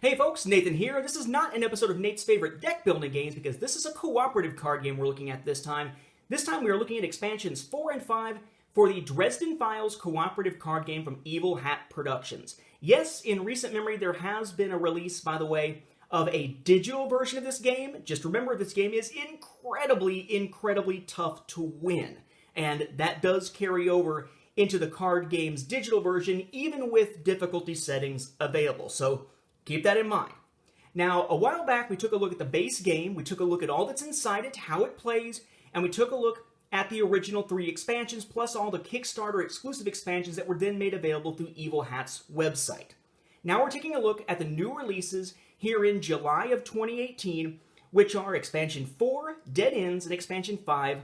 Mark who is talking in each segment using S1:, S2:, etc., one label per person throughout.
S1: Hey folks, Nathan here. This is not an episode of Nate's favorite deck building games because this is a cooperative card game we're looking at this time. This time we are looking at expansions 4 and 5 for the Dresden Files cooperative card game from Evil Hat Productions. Yes, in recent memory there has been a release, by the way, of a digital version of this game. Just remember, this game is incredibly tough to win. And that does carry over into the card game's digital version, even with difficulty settings available. So keep that in mind. Now, a while back, we took a look at the base game, we took a look at all that's inside it, how it plays, and we took a look at the original 3 expansions, plus all the Kickstarter exclusive expansions that were then made available through Evil Hat's website. Now we're taking a look at the new releases here in July of 2018, which are Expansion 4, Dead Ends, and Expansion 5,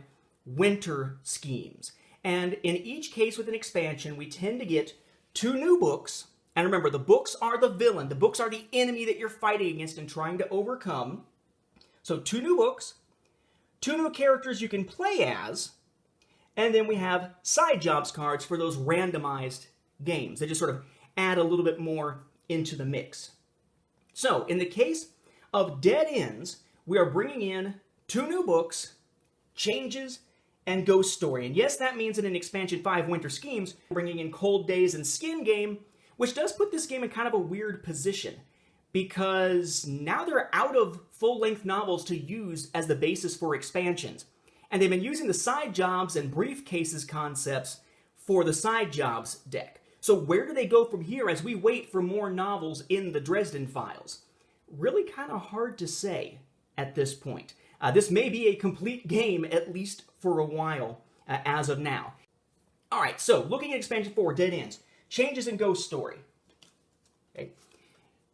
S1: Winter Schemes. And in each case with an expansion, we tend to get 2 new books. And remember, the books are the villain. The books are the enemy that you're fighting against and trying to overcome. So 2 new books, 2 new characters you can play as, and then we have side jobs cards for those randomized games. They just sort of add a little bit more into the mix. So in the case of Dead Ends, we are bringing in 2 new books, Changes, and Ghost Story. And yes, that means that in Expansion 5, Winter Schemes, we're bringing in Cold Days and Skin Game, which does put this game in kind of a weird position, because now they're out of full-length novels to use as the basis for expansions. And they've been using the side jobs and briefcases concepts for the side jobs deck. So where do they go from here as we wait for more novels in the Dresden Files? Really kind of hard to say at this point. This may be a complete game, at least for a while, as of now. Alright, so looking at Expansion 4, Dead Ends. Changes in Ghost Story. Okay.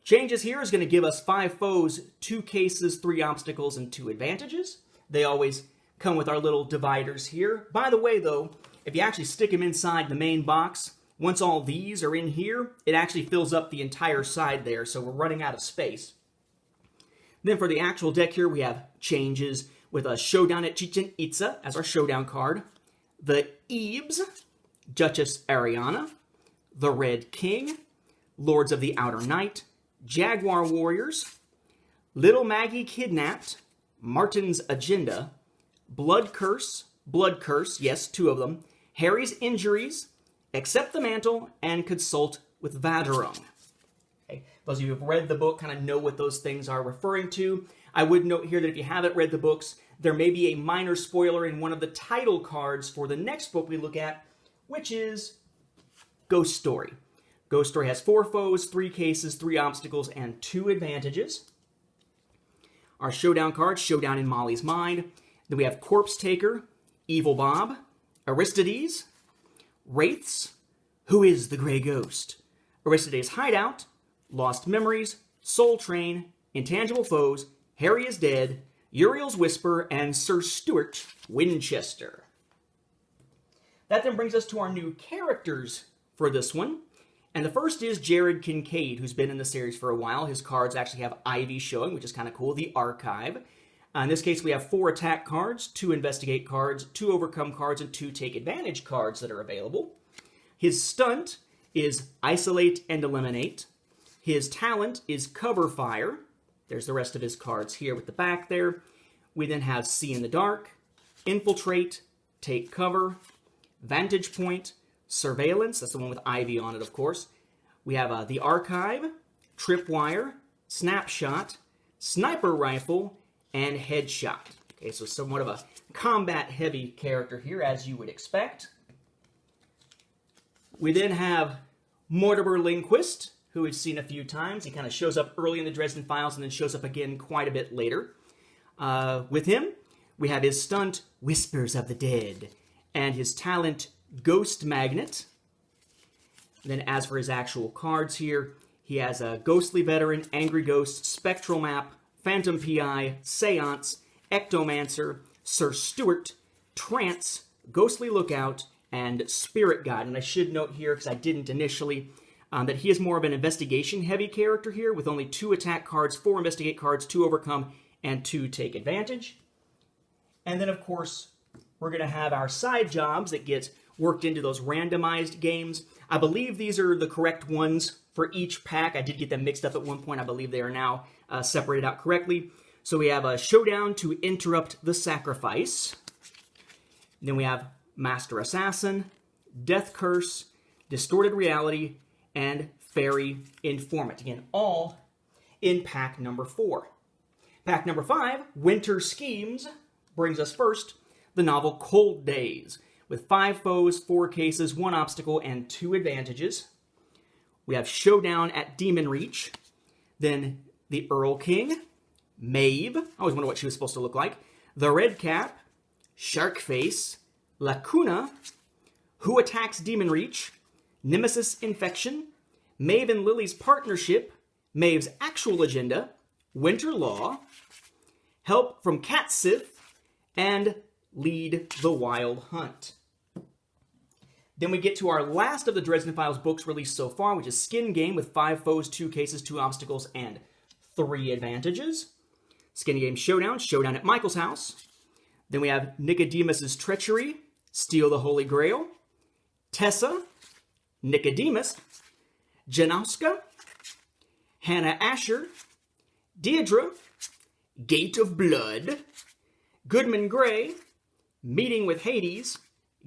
S1: Changes here is going to give us 5 foes, 2 cases, 3 obstacles, and 2 advantages. They always come with our little dividers here. By the way, though, if you actually stick them inside the main box, once all these are in here, it actually fills up the entire side there, so we're running out of space. Then for the actual deck here, we have Changes with a Showdown at Chichen Itza as our showdown card. The Ebes, Duchess Ariana, the Red King, Lords of the Outer Night, Jaguar Warriors, Little Maggie Kidnapped, Martin's Agenda, Blood Curse, yes, 2 of them, Harry's Injuries, Accept the Mantle, and Consult with Vaderum. Okay. Those of you who have read the book kind of know what those things are referring to. I would note here that if you haven't read the books, there may be a minor spoiler in one of the title cards for the next book we look at, which is Ghost Story. Ghost Story has 4 foes, 3 cases, 3 obstacles, and 2 advantages. Our showdown cards, Showdown in Molly's Mind. Then we have Corpse Taker, Evil Bob, Aristides, Wraiths, Who is the Grey Ghost? Aristides' Hideout, Lost Memories, Soul Train, Intangible Foes, Harry is Dead, Uriel's Whisper, and Sir Stuart Winchester. That then brings us to our new characters for this one. And the first is Jared Kincaid, who's been in the series for a while. His cards actually have Ivy showing, which is kind of cool, the archive. In this case, we have 4 attack cards, 2 investigate cards, 2 overcome cards, and 2 take advantage cards that are available. His stunt is Isolate and Eliminate. His talent is Cover Fire. There's the rest of his cards here with the back there. We then have See in the Dark, Infiltrate, Take Cover, Vantage Point, Surveillance, that's the one with Ivy on it, of course. We have the Archive, Tripwire, Snapshot, Sniper Rifle, and Headshot. Okay, so somewhat of a combat-heavy character here, as you would expect. We then have Mortimer Lindquist, who we've seen a few times. He kind of shows up early in the Dresden Files and then shows up again quite a bit later. With him, we have his stunt, Whispers of the Dead, and his talent, Ghost Magnet. Then as for his actual cards here, he has a Ghostly Veteran, Angry Ghost, Spectral Map, Phantom PI, Seance, Ectomancer, Sir Stuart, Trance, Ghostly Lookout, and Spirit Guide. And I should note here, because I didn't initially, that he is more of an investigation-heavy character here, with only 2 attack cards, 4 investigate cards, 2 overcome, and 2 take advantage. And then, of course, we're going to have our side jobs that get worked into those randomized games. I believe these are the correct ones for each pack. I did get them mixed up at one point. I believe they are now separated out correctly. So we have a Showdown to Interrupt the Sacrifice. Then we have Master Assassin, Death Curse, Distorted Reality, and Fairy Informant. Again, all in pack number 4. Pack number 5, Winter Schemes, brings us first the novel Cold Days, with 5 foes, 4 cases, 1 obstacle, and 2 advantages. We have Showdown at Demon Reach, then the Earl King, Maeve, I always wonder what she was supposed to look like, the Red Cap, Shark Face, Lacuna, Who Attacks Demon Reach, Nemesis Infection, Maeve and Lily's Partnership, Maeve's Actual Agenda, Winter Law, Help from Cat Sith, and Lead the Wild Hunt. Then we get to our last of the Dresden Files books released so far, which is Skin Game, with 5 foes, 2 cases, 2 obstacles, and 3 advantages. Skin Game Showdown, Showdown at Michael's house. Then we have Nicodemus's Treachery, Steal the Holy Grail, Tessa, Nicodemus, Janowska, Hannah Asher, Deirdre, Gate of Blood, Goodman Gray, Meeting with Hades,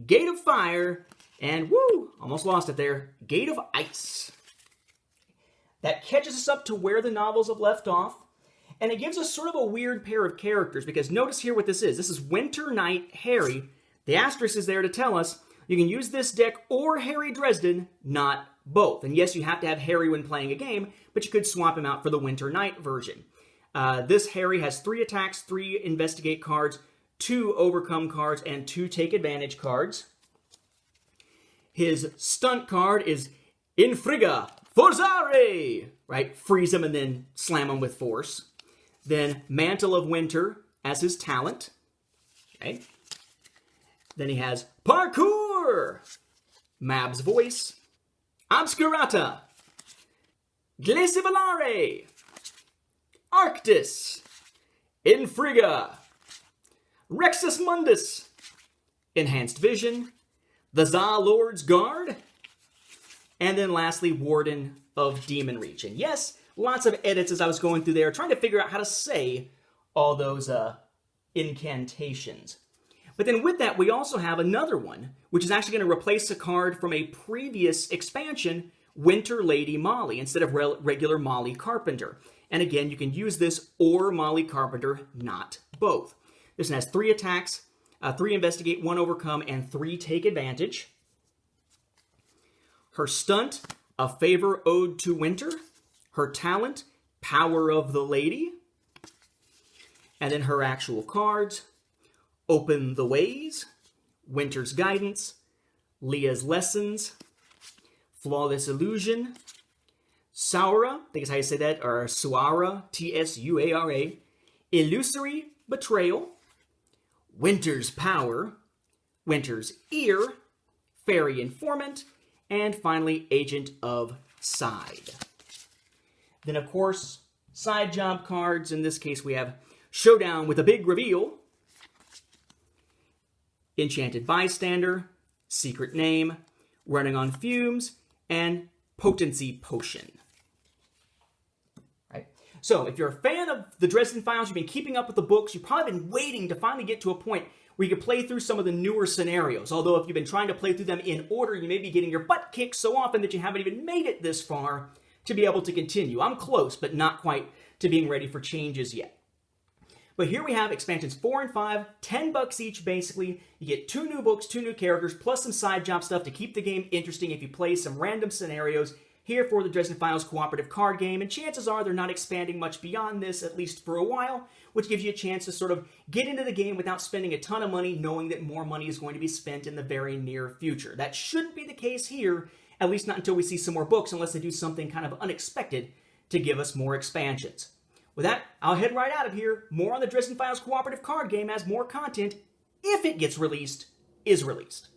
S1: Gate of Fire, and woo, almost lost it there, Gate of Ice. That catches us up to where the novels have left off, and it gives us sort of a weird pair of characters, because notice here what this is. This is Winter Knight Harry. The asterisk is there to tell us you can use this deck or Harry Dresden, not both. And yes, you have to have Harry when playing a game, but you could swap him out for the Winter Knight version. This Harry has 3 attacks, 3 investigate cards, 2 overcome cards, and 2 take advantage cards. His stunt card is Infriga Forzare, right? Freeze him and then slam him with force. Then Mantle of Winter as his talent. Okay. Then he has Parkour, Mab's Voice, Obscurata, Glacivalare, Arctis, Infriga, Rexus Mundus, Enhanced Vision, the Za Lord's Guard, and then lastly, Warden of Demon Reach. And yes, lots of edits as I was going through there, trying to figure out how to say all those incantations. But then with that, we also have another one, which is actually going to replace a card from a previous expansion, Winter Lady Molly, instead of regular Molly Carpenter. And again, you can use this or Molly Carpenter, not both. This one has 3 attacks, 3 investigate, 1 overcome, and 3 take advantage. Her stunt, A Favor Ode to Winter. Her talent, Power of the Lady. And then her actual cards, Open the Ways, Winter's Guidance, Leah's Lessons, Flawless Illusion, Saura, I think is how you say that, or Suara, Tsuara, Illusory Betrayal, Winter's Power, Winter's Ear, Fairy Informant, and finally, Agent of Side. Then, of course, side job cards. In this case, we have Showdown with a Big Reveal, Enchanted Bystander, Secret Name, Running on Fumes, and Potency Potion. Right? So, if you're a fan of the Dresden Files, you've been keeping up with the books, you've probably been waiting to finally get to a point where you can play through some of the newer scenarios. Although, if you've been trying to play through them in order, you may be getting your butt kicked so often that you haven't even made it this far to be able to continue. I'm close, but not quite to being ready for changes yet. But here we have expansions 4 and 5, $10 each basically. You get 2 new books, 2 new characters, plus some side job stuff to keep the game interesting if you play some random scenarios here for the Dresden Files cooperative card game. And chances are they're not expanding much beyond this, at least for a while, which gives you a chance to sort of get into the game without spending a ton of money, knowing that more money is going to be spent in the very near future. That shouldn't be the case here, at least not until we see some more books, unless they do something kind of unexpected to give us more expansions. With that, I'll head right out of here. More on the Dresden Files cooperative card game as more content, if it gets released, is released.